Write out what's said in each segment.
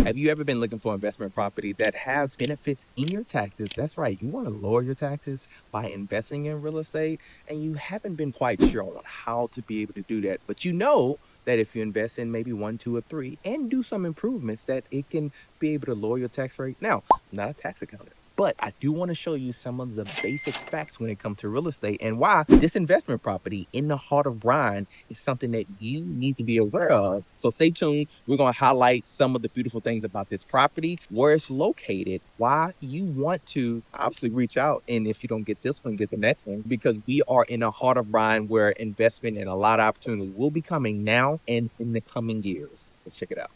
Have you ever been looking for investment property that has benefits in your taxes? That's right. You want to lower your taxes by investing in real estate, and you haven't been quite sure on how to be able to do that. But you know that if you invest in maybe one, two, or three and do some improvements, that it can be able to lower your tax rate. Now, I'm not a tax accountant, but I do want to show you some of the basic facts when it comes to real estate and why this investment property in the heart of Bryan is something that you need to be aware of. So stay tuned. We're going to highlight some of the beautiful things about this property, where it's located, why you want to obviously reach out. And if you don't get this one, get the next one, because we are in the heart of Bryan where investment and a lot of opportunity will be coming now and in the coming years. Let's check it out.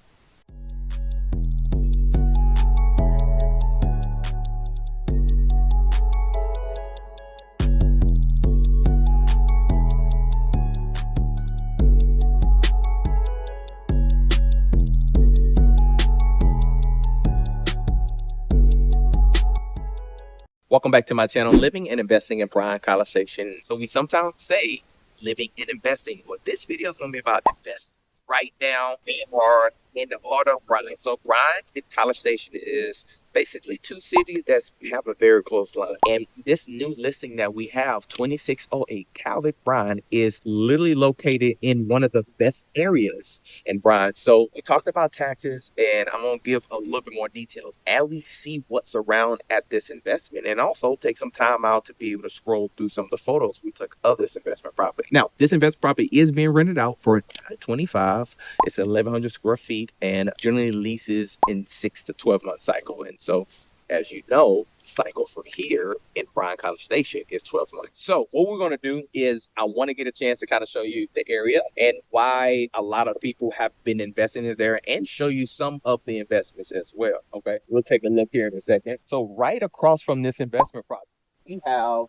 Welcome back to my channel, Living and Investing in Bryan-College Station. So we sometimes say living and investing. Well, this video is going to be about investing. Right now, we are in the heart of Bryan. So Bryan and College Station is basically two cities that have a very close line. And this new listing that we have, 2608 Calvert Bryan, is literally located in one of the best areas in Bryan. So we talked about taxes, and I'm going to give a little bit more details as we see what's around at this investment, and also take some time out to be able to scroll through some of the photos we took of this investment property. Now, this investment property is being rented out for 25. It's 1,100 square feet and generally leases in 6 to 12 month cycle. And so, as you know, the cycle for here in Bryan-College Station is 12 months. So what we're going to do is I want to get a chance to kind of show you the area and why a lot of people have been investing in this area, and show you some of the investments as well. Okay, we'll take a look here in a second. So right across from this investment property, we have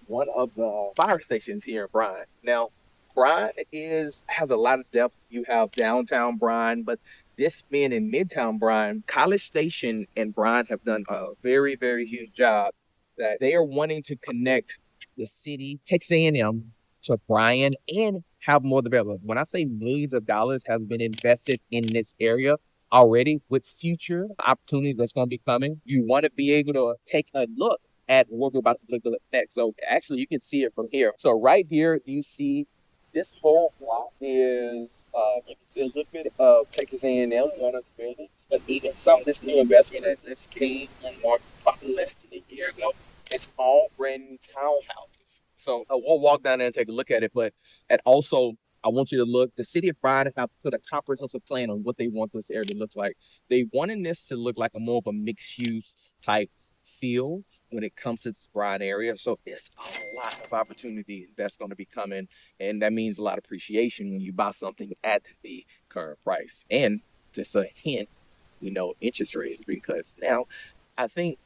one of the fire stations here in Bryan. Now, Bryan has a lot of depth. You have downtown Bryan, but this being in Midtown Bryan, College Station and Bryan have done a very, very huge job that they are wanting to connect the city, Texas A&M, to Bryan, and have more development. When I say millions of dollars have been invested in this area already, with future opportunities that's going to be coming, you want to be able to take a look at what we're about to look at next. So actually, you can see it from here. So right here, you see this whole block is, you can see a little bit of Texas A&M, one of the buildings, but even some of this new investment that just came on market about less than a year ago, it's all brand new townhouses. So I won't walk down there and take a look at it, but and also I want you to look. The city of Bryan have put a comprehensive plan on what they want this area to look like. They wanted this to look like more of a mixed-use type feel when it comes to this Bryan area. So it's a lot of opportunity that's going to be coming, and that means a lot of appreciation when you buy something at the current price. And just a hint, interest rates, because now I think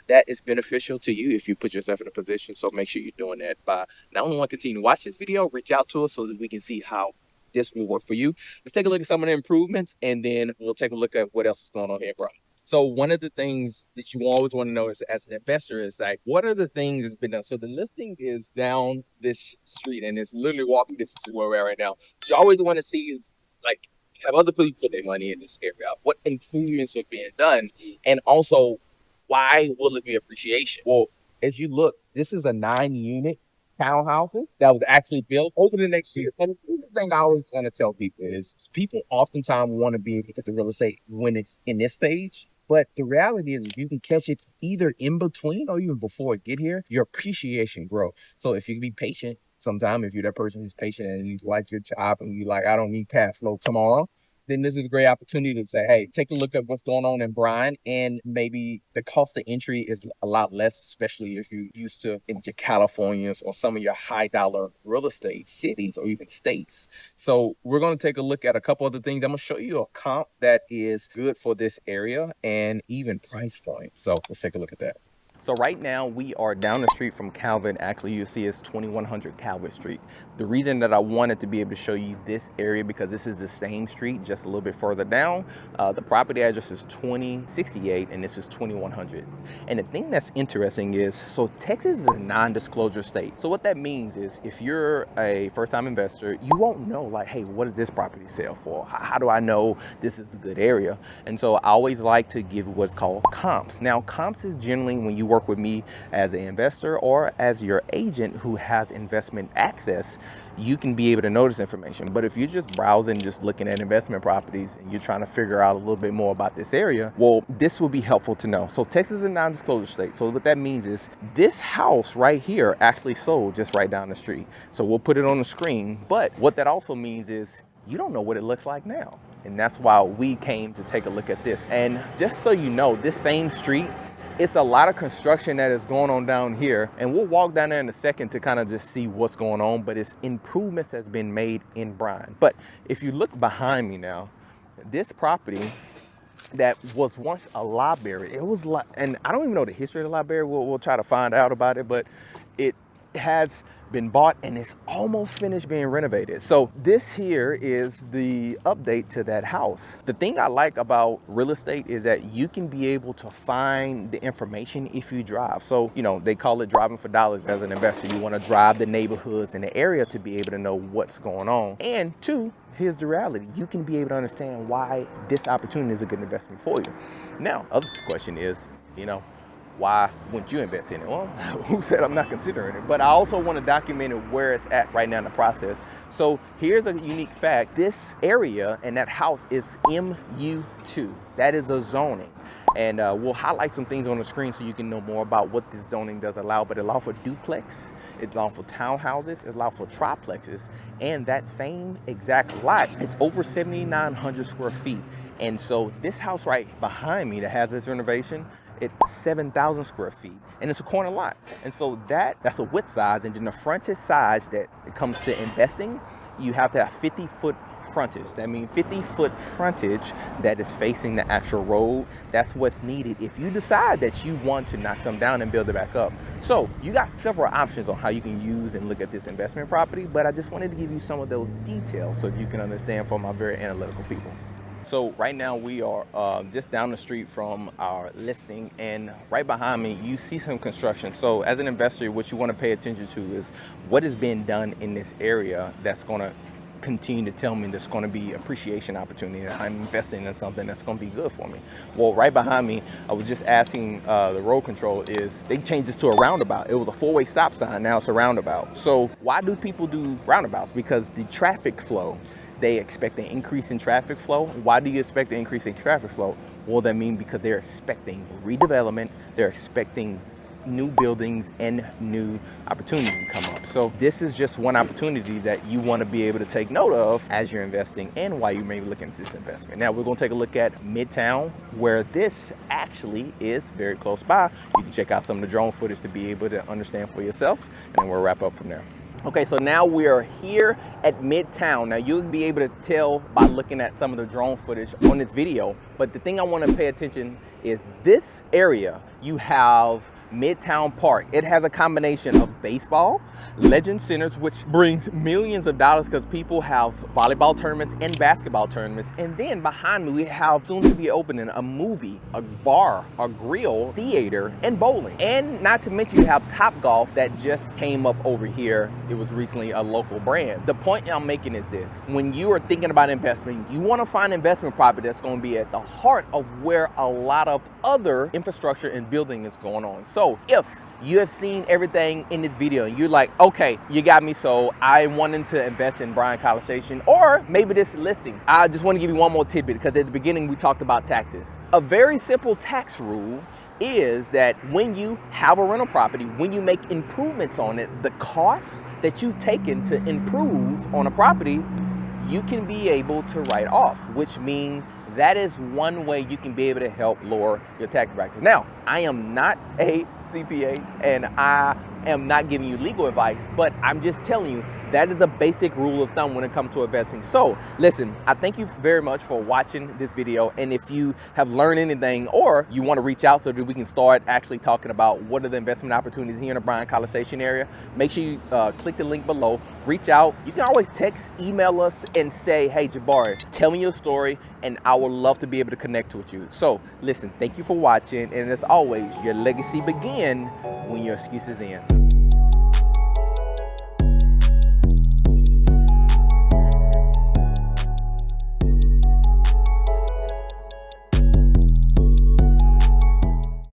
that is beneficial to you if you put yourself in a position. So make sure you're doing that. By not only want to continue to watch this video, reach out to us so that we can see how this will work for you. Let's take a look at some of the improvements, and then we'll take a look at what else is going on here, bro. So one of the things that you always want to know as an investor is like, what are the things that's been done? So the listing is down this street, and it's literally walking distance to where we're at right now. What you always want to see is, like, have other people put their money in this area. What improvements are being done? And also, why will it be appreciation? Well, as you look, this is a 9-unit townhouses that was actually built over the next year. And the thing I always want to tell people is people oftentimes want to be able to get the real estate when it's in this stage. But the reality is, if you can catch it either in between or even before it get here, your appreciation grow. So if you can be patient, sometime if you're that person who's patient and you like your job and you like, I don't need cash flow tomorrow, then this is a great opportunity to say, hey, take a look at what's going on in Bryan, and maybe the cost of entry is a lot less, especially if you're used to in your Californias or some of your high dollar real estate cities or even states. So we're going to take a look at a couple other things. I'm going to show you a comp that is good for this area and even price point. So let's take a look at that. So right now we are down the street from Calvin. Actually, you see it's 2100 Calvin Street. The reason that I wanted to be able to show you this area, because this is the same street, just a little bit further down. The property address is 2068 and this is 2100. And the thing that's interesting is, so Texas is a non-disclosure state. So what that means is if you're a first-time investor, you won't know like, hey, what does this property sell for? How do I know this is a good area? And so I always like to give what's called comps. Now, comps is generally when you work with me as an investor or as your agent who has investment access, you can be able to know this information. But if you're just browsing, just looking at investment properties and you're trying to figure out a little bit more about this area, well, this will be helpful to know. So Texas is a non-disclosure state. So what that means is this house right here actually sold just right down the street. So we'll put it on the screen. But what that also means is you don't know what it looks like now. And that's why we came to take a look at this. And just so you know, this same street, it's a lot of construction that is going on down here, and we'll walk down there in a second to kind of just see what's going on, but it's improvements that's been made in Bryan. But if you look behind me now, this property that was once a library, it was like, and I don't even know the history of the library, we'll try to find out about it, but it has been bought and it's almost finished being renovated. So this here is the update to that house. The thing I like about real estate is that you can be able to find the information if you drive. So, you know, they call it driving for dollars as an investor. You want to drive the neighborhoods in the area to be able to know what's going on. And two, here's the reality. You can be able to understand why this opportunity is a good investment for you. Now, other question is, you know, why wouldn't you invest in it? Well, who said I'm not considering it? But I also want to document it where it's at right now in the process. So here's a unique fact. This area and that house is MU2. That is a zoning. And we'll highlight some things on the screen so you can know more about what this zoning does allow. But it allows for duplex, it allows for townhouses, it allows for triplexes. And that same exact lot, it's over 7,900 square feet. And so this house right behind me that has this renovation, it's 7,000 square feet and it's a corner lot. And so that's a width size, and then the frontage size that it comes to investing, you have to have 50-foot frontage. That means 50-foot frontage that is facing the actual road. That's what's needed if you decide that you want to knock some down and build it back up. So you got several options on how you can use and look at this investment property, but I just wanted to give you some of those details so you can understand for my very analytical people. So right now we are just down the street from our listing, and right behind me you see some construction. So as an investor, what you want to pay attention to is what is being done in this area that's going to continue to tell me there's going to be appreciation opportunity, that I'm investing in something that's going to be good for me. Well, right behind me, I was just asking the road control, is they changed this to a roundabout. It was a four-way stop sign, now it's a roundabout. So why do people do roundabouts? Because the traffic flow, they expect an increase in traffic flow. Why do you expect an increase in traffic flow? Well, that means because they're expecting redevelopment, they're expecting new buildings and new opportunities to come up. So this is just one opportunity that you want to be able to take note of as you're investing and why you may be looking at this investment. Now we're going to take a look at Midtown, where this actually is very close by. You can check out some of the drone footage to be able to understand for yourself, and then we'll wrap up from there. Okay, so now we are here at Midtown. Now you'll be able to tell by looking at some of the drone footage on this video, but the thing I want to pay attention is this area. You have Midtown Park. It has a combination of baseball, Legend Centers, which brings millions of dollars because people have volleyball tournaments and basketball tournaments. And then behind me, we have soon to be opening a movie, a bar, a grill, theater, and bowling. And not to mention you have Top Golf that just came up over here. It was recently a local brand. The point I'm making is this: when you are thinking about investment, you want to find investment property that's going to be at the heart of where a lot of other infrastructure and building is going on. So if you have seen everything in this video and you're like, okay, you got me, so I wanted to invest in Bryan-College Station, or maybe this listing, I just want to give you one more tidbit, because at the beginning we talked about taxes. A very simple tax rule is that when you have a rental property, when you make improvements on it, the costs that you've taken to improve on a property, you can be able to write off, which means that is one way you can be able to help lower your tax brackets. Now, I am not a CPA, and I am not giving you legal advice, but I'm just telling you that is a basic rule of thumb when it comes to investing. So listen, I thank you very much for watching this video. And if you have learned anything, or you want to reach out so that we can start actually talking about what are the investment opportunities here in the Bryan-College Station area, make sure you click the link below, reach out. You can always text, email us and say, hey Jabari, tell me your story, and I would love to be able to connect with you. So listen, thank you for watching, and as always, your legacy begins when your excuses end.